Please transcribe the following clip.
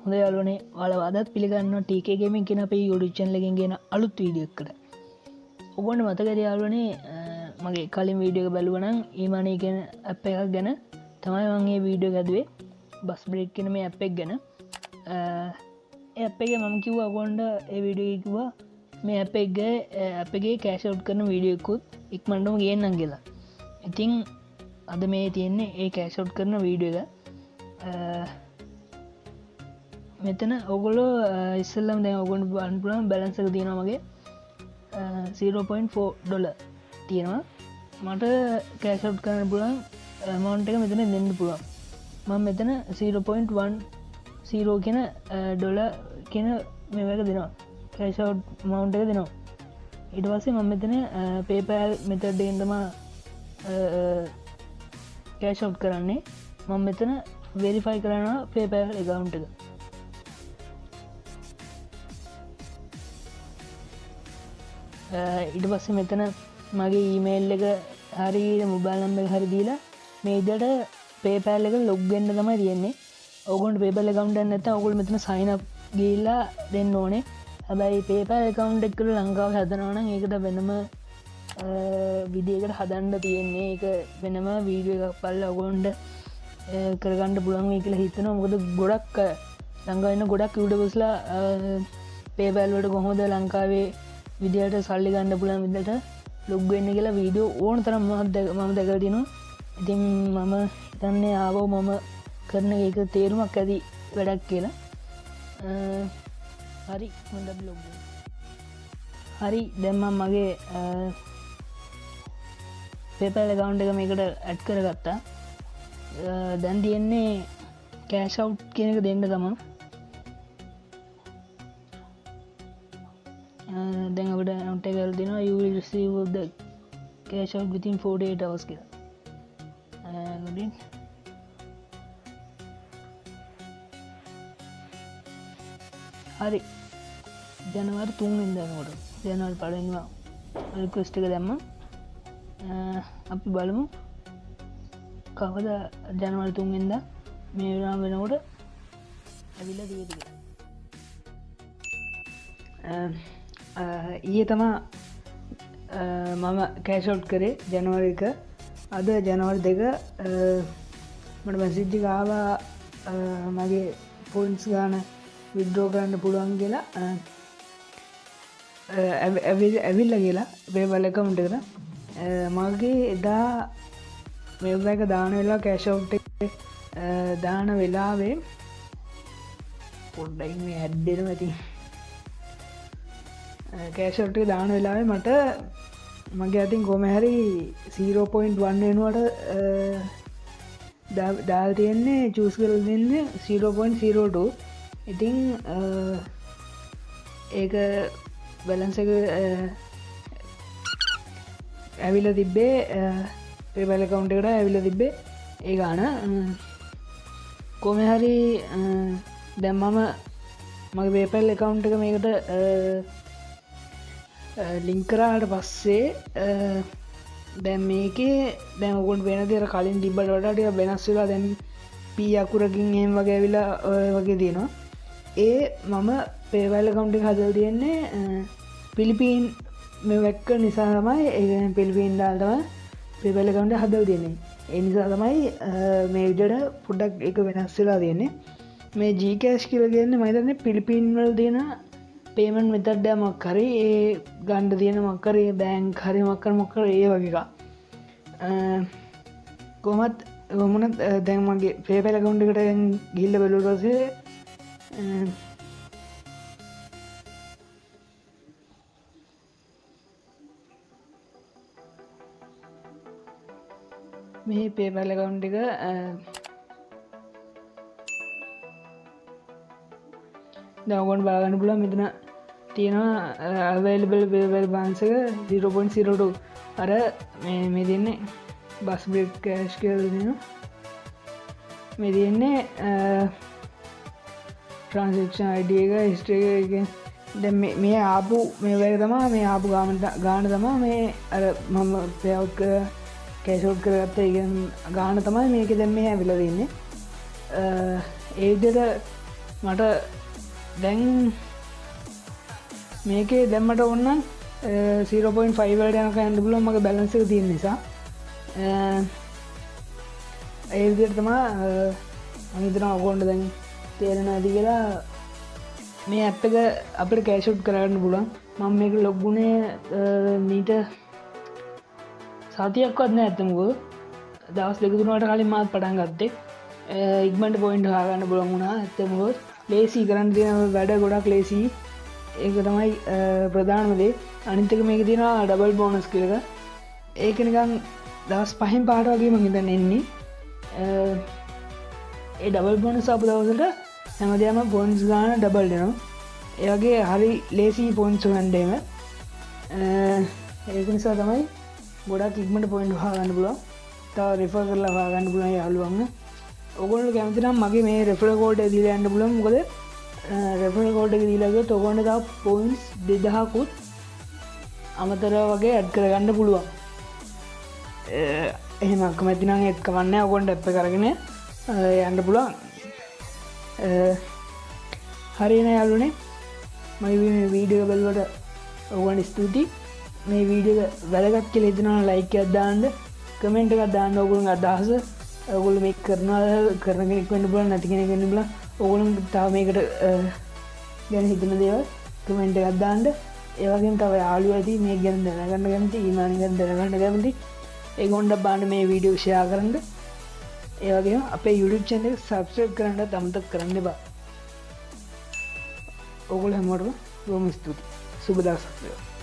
හොඳ යාළුවනේ ඔයාලා අදත් පිළිගන්නවා TK Gaming කියන අපේ YouTube channel එකෙන් ගෙන අලුත් වීඩියෝ එකකට. ඔබට මතකද යාළුවනේ මගේ කලින් වීඩියෝ එක බලුවා නම් ඊමානී කියන app එකක් ගැන තමයි මම මේ වීඩියෝ එක හදුවේ. Buzzbreak කියන මේ app එක ගැන. ඒ app එකේ මම කිව්වා ඔයගොල්ලන්ට ඒ වීඩියෝ එකේ කිව්වා මේ app එකේ cash out කරන වීඩියෝ එකකුත් ඉක්මනටම ගේන්නම් කියලා. ඉතින් අද මේ තියෙන්නේ ඒ cash out කරන වීඩියෝ එක. මෙතන ඔගොලෝ ඉස්සල්ලම් දැන් ඔගොන්ට බලන්න පුළුවන් බැලන්ස් එක තියෙනවා මගේ $0.4 තියෙනවා. මට cash out කරන්න පුළුවන් amount එක මෙතන දෙන්න පුළුවන්. මම මෙතන 0.10 කියන ඩොලර් කියන මේක දෙනවා. cash out amount එක දෙනවා. ඊට පස්සේ මම මෙතන PayPal method එකෙන් තමයි cash out කරන්නේ. මම මෙතන verify කරනවා PayPal account එක. ඊට පස්සේ මෙතන මගේ ඊමේල් එක හරි මොබයිල් නම්බර් එක හරි දීලා මේ විදිහට PayPal එක log වෙන්න තමයි තියෙන්නේ. ඕගොල්ලන්ට PayPal account එකක් නැත්නම් ඕගොල්ලෝ මෙතන sign up ගිහිල්ලා දෙන්න ඕනේ. හැබැයි PayPal account එක කරලා ලංකාවේ හදනවා නම් ඒකට වෙනම විදියකට හදන්න තියෙන්නේ. ඒක වෙනම වීඩියෝ එකක් බලලා ඕගොල්ලන්ට කරගන්න පුළුවන් වෙයි කියලා හිතනවා. මොකද ගොඩක් ලංකාවේ ඉන්න ගොඩක් YouTubersලා PayPal වලට කොහොමද ලංකාවේ විදියට සල්ලි ගන්න පුළුවන් විදිහට ලොග් වෙන්න කියලා වීඩියෝ ඕන තරම් මම දැකලා තියෙනවා. ඉතින් මම හිතන්නේ ආවෝ මම කරන එක තේරුමක් ඇති වැඩක් කියලා. හරි හොඳට ලොග් වෙන්න. හරි දැන් මම මගේ PayPal account එක මේකට ඇඩ් කරගත්තා. දැන් තියෙන්නේ cash out කියන එක දෙන්න තමයි. then අපිට account එක කරලා දෙනවා you will receive the cash out within 48 hours කියලා. ගොඩින් හරි ජනවාරි 3 වෙනිදා වෙනකොට ජනවාරි 1 වෙනිදා රික්වෙස්ට් එක දැම්මා. අපි බලමු කවද ජනවාරි 3 වෙනිදා මේ වෙලාව වෙනකොට ඇවිල්ලා තියෙද කියලා. ඊයේ තමා මම cash out කරේ ජනවාරි 1. අද ජනවාරි 2 මට මැසේජ් එක ආවා මගේ points ගන්න withdraw කරන්න පුළුවන් කියලා. ඇවිල්ලා කියලා PayPal account එකට. මගේ එදා මේක එක දාන වෙලාව cash out එක දාන වෙලාවේ පොඩ්ඩක් මේ ඇඩ් දෙනවා ඇති. cash out එක දාන වෙලාවේ මට මගේ අතින් කොහොම හරි 0.1 වෙනුවට දාලා තියෙන්නේ choose කරලා දෙන්නේ 0.02. ඉතින් ඒක balance එක ඇවිල්ලා තිබ්බේ PayPal account එකට ඇවිල්ලා තිබ්බේ ඒ ගාන. කොහොම හරි දැන් මම මගේ PayPal account එක මේකට ලින්ක් කරාට පස්සේ දැන් මේකේ දැන් ඔයගොල්ලෝ වෙන දේ කලින් තිබ්බට වඩා ටිකක් වෙනස් වෙලා දැන් P අකුරකින් එහෙම වගේ ඇවිල්ලා වගේ තියෙනවා. ඒ මම PayPal account එක හදලා තියෙන්නේ පිලිපීන් මේ වැක්ක නිසා තමයි ඒ පිලිපීන් දාලා තමයි PayPal account එක හදලා තියෙන්නේ. ඒ නිසා තමයි මේ විදිහට පොඩ්ඩක් ඒක වෙනස් වෙලා තියෙන්නේ. මේ Gcash කියලා කියන්නේ මම හිතන්නේ පිලිපීන් වල තියෙන payment method එකක් හරි ඒ ගන්න තියෙන මොකක් හරි බැංක් හරි මොකක් හරි ඒ වගේ එකක්. කොහොමත් මොනත් දැන් මගේ PayPal account එකට ගිහිල්ලා බලුවා පස්සේ මේ PayPal account එක දැන් ඔයගොල්ලෝ බලන්න පුළුවන් මෙතන තියෙනවා available PayPal balance එක 0.02. අර මේ දෙන්නේ Buzzbreak cash කියලා දෙනවා. මේ දෙන්නේ transaction ID එක history එක දැන් මේ ආපු මේ වගේ තමයි මේ ආපු ගාන තමයි මේ අර මම pay out cash out කරගත්ත ඒ ගාන තමයි මේකේ දැන් මේ ඇවිල්ලා තින්නේ. ඒ විදිහට මට දැන් මේකේ දැම්මට ඔන්න 0.5 වලට යනකම් යන්න පුළුවන් මගේ බැලන්ස් එක තියෙන නිසා ඒ විදිහට තමයි මම හිතනවා ඔයගොල්ලන්ට දැන් තේරෙන්නේ නැති කියලා මේ ඇප් එක අපිට කෑෂ් අවුට් කරගන්න පුළුවන් මම මේක ලොග් වුණේ මීට සතියක්වත් නෑ ඇත්තමකෝ දවස් දෙක තුනකට කලින් මාත් පටන් ගත්තේ ඉක්මනට පොයින්ට් හොයාගන්න පුළුවන් වුණා ඇත්තමකෝ ලේසි කරන්න තියෙන වැඩ ගොඩක් ලේසි ඒක තමයි ප්‍රධානම දේ අනිත් එක මේකේ තියෙනවා ඩබල් බෝනස් කියලා එක ඒක නිකන් දවස් 5න් පාට වගේ මම හිතන්නේ එන්නේ ඒ ඩබල් බෝනස් ආපු දවසට හැමදේම පොයින්ට්ස් ගන්න ඩබල් වෙනවා ඒ වගේ හරි ලේසි පොයින්ට්ස් හොයන්න ඒක නිසා තමයි ගොඩක් ඉක්මනට පොයින්ට් හොයාගන්න පුළුවන් තව රෙෆර් කරලා හොයාගන්න පුළුවන් යාළුවන්ව ඔයගොල්ලෝ කැමති නම් මගේ මේ රෙෆරල් කෝඩ් එක දීලා යන්න පුළුවන් මොකද රෙෆරල් කෝඩ් එක දීලා ගියොත් ඔයගොල්ලන්ට තව පොයින්ට්ස් 2000කුත් අමතරව වගේ ඇඩ් කරගන්න පුළුවන් එහෙම කැමති නම් ඒත් කවන්නේ ඔයගොල්ලන්ට ඇප් එක අරගෙන යන්න පුළුවන් හරියනේ යාළුවනේ මගේ මේ වීඩියෝ එක බලවට ඔයගොල්ලන්ට ස්තුතියි මේ වීඩියෝ එක වැදගත් කියලා හිතනවා ලයික් එකක් දාන්න කමෙන්ට් එකක් දාන්න ඔයගොල්ලන්ගේ අදහස ඔයගොල්ලෝ මේක කරන කෙනෙක් වෙන්න පුළුවන් නැති කෙනෙක් වෙන්න පුළුවන් ඔයගොල්ලෝ තව මේකට ගැන හිතන දේවල් කමෙන්ට් එකක් දාන්න ඒ වගේම තව යාළුවෝ ඇති මේක ගැන දැනගන්න කැමති ඊමානි ගැන දැනගන්න කැමති ඒගොල්ලන්ට බලන්න මේ වීඩියෝ ෂෙයා කරන්න ඒ වගේම අපේ YouTube channel එක subscribe කරන්නත් අමතක කරන්න එපා ඔයගොල්ලෝ හැමෝටම බොහොම ස්තුතියි සුබ දවසක් වේවා